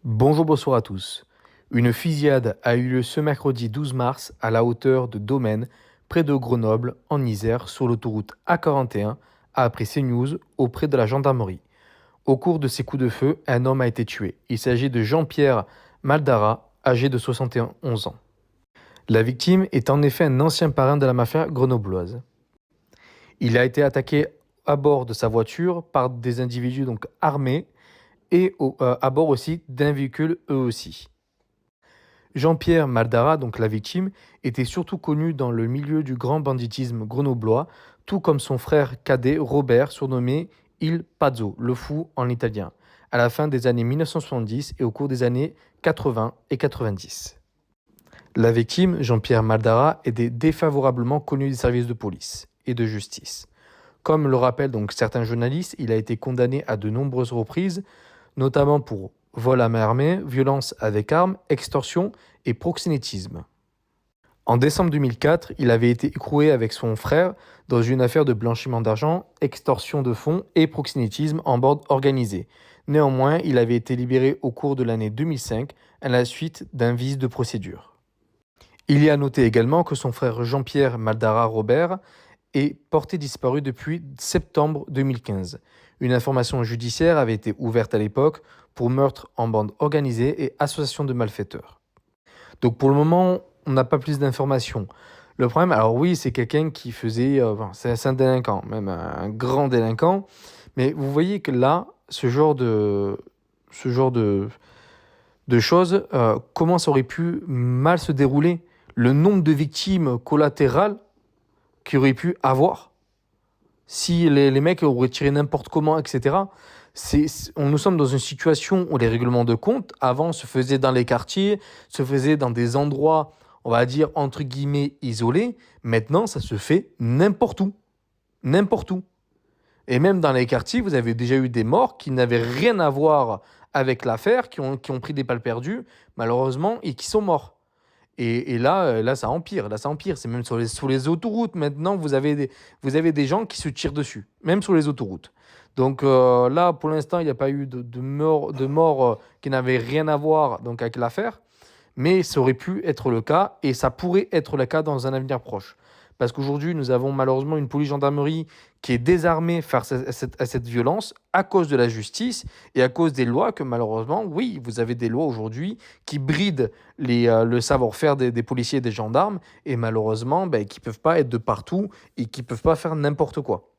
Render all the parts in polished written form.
Bonjour, bonsoir à tous. Une fusillade a eu lieu ce mercredi 12 mars à la hauteur de Domaine, près de Grenoble, en Isère, sur l'autoroute A41, a appris CNews auprès de la gendarmerie. Au cours de ces coups de feu, un homme a été tué. Il s'agit de Jean-Pierre Maldara, âgé de 71 ans. La victime est en effet un ancien parrain de la mafia grenobloise. Il a été attaqué à bord de sa voiture par des individus donc armés et à bord aussi d'un véhicule eux aussi. Jean-Pierre Maldara, donc la victime, était surtout connu dans le milieu du grand banditisme grenoblois, tout comme son frère cadet Robert, surnommé Il Pazzo, le fou en italien, à la fin des années 1970 et au cours des années 80 et 90. La victime, Jean-Pierre Maldara, était défavorablement connu des services de police et de justice. Comme le rappellent donc certains journalistes, il a été condamné à de nombreuses reprises, notamment pour vol à main armée, violence avec arme, extorsion et proxénétisme. En décembre 2004, il avait été écroué avec son frère dans une affaire de blanchiment d'argent, extorsion de fonds et proxénétisme en bande organisée. Néanmoins, il avait été libéré au cours de l'année 2005 à la suite d'un vice de procédure. Il y a noté également que son frère Jean-Pierre Maldara Robert est porté disparu depuis septembre 2015. Une information judiciaire avait été ouverte à l'époque pour meurtre en bande organisée et association de malfaiteurs. Donc pour le moment, on n'a pas plus d'informations. Le problème, alors oui, c'est quelqu'un qui faisait... c'est un délinquant, même un grand délinquant. Mais vous voyez que là, ce genre de choses, comment ça aurait pu mal se dérouler? Le nombre de victimes collatérales qu'il aurait pu avoir si les mecs auraient tiré n'importe comment, etc. Nous sommes dans une situation où les règlements de compte, avant, se faisaient dans les quartiers, se faisaient dans des endroits, on va dire, entre guillemets, isolés. Maintenant, ça se fait n'importe où. N'importe où. Et même dans les quartiers, vous avez déjà eu des morts qui n'avaient rien à voir avec l'affaire, qui ont pris des balles perdues, malheureusement, et qui sont morts. Et là, ça empire. Là, ça empire. C'est même sur les autoroutes. Maintenant, vous avez des gens qui se tirent dessus, même sur les autoroutes. Donc là, pour l'instant, il n'y a pas eu de mort qui n'avait rien à voir donc, avec l'affaire. Mais ça aurait pu être le cas et ça pourrait être le cas dans un avenir proche. Parce qu'aujourd'hui, nous avons malheureusement une police-gendarmerie qui est désarmée face à cette violence à cause de la justice et à cause des lois que malheureusement, oui, vous avez des lois aujourd'hui qui brident le savoir-faire des policiers et des gendarmes et malheureusement qui ne peuvent pas être de partout et qui ne peuvent pas faire n'importe quoi.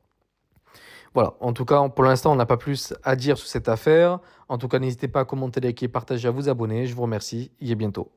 Voilà, en tout cas, pour l'instant, on n'a pas plus à dire sur cette affaire. En tout cas, n'hésitez pas à commenter, liker, partager, à vous abonner. Je vous remercie et à bientôt.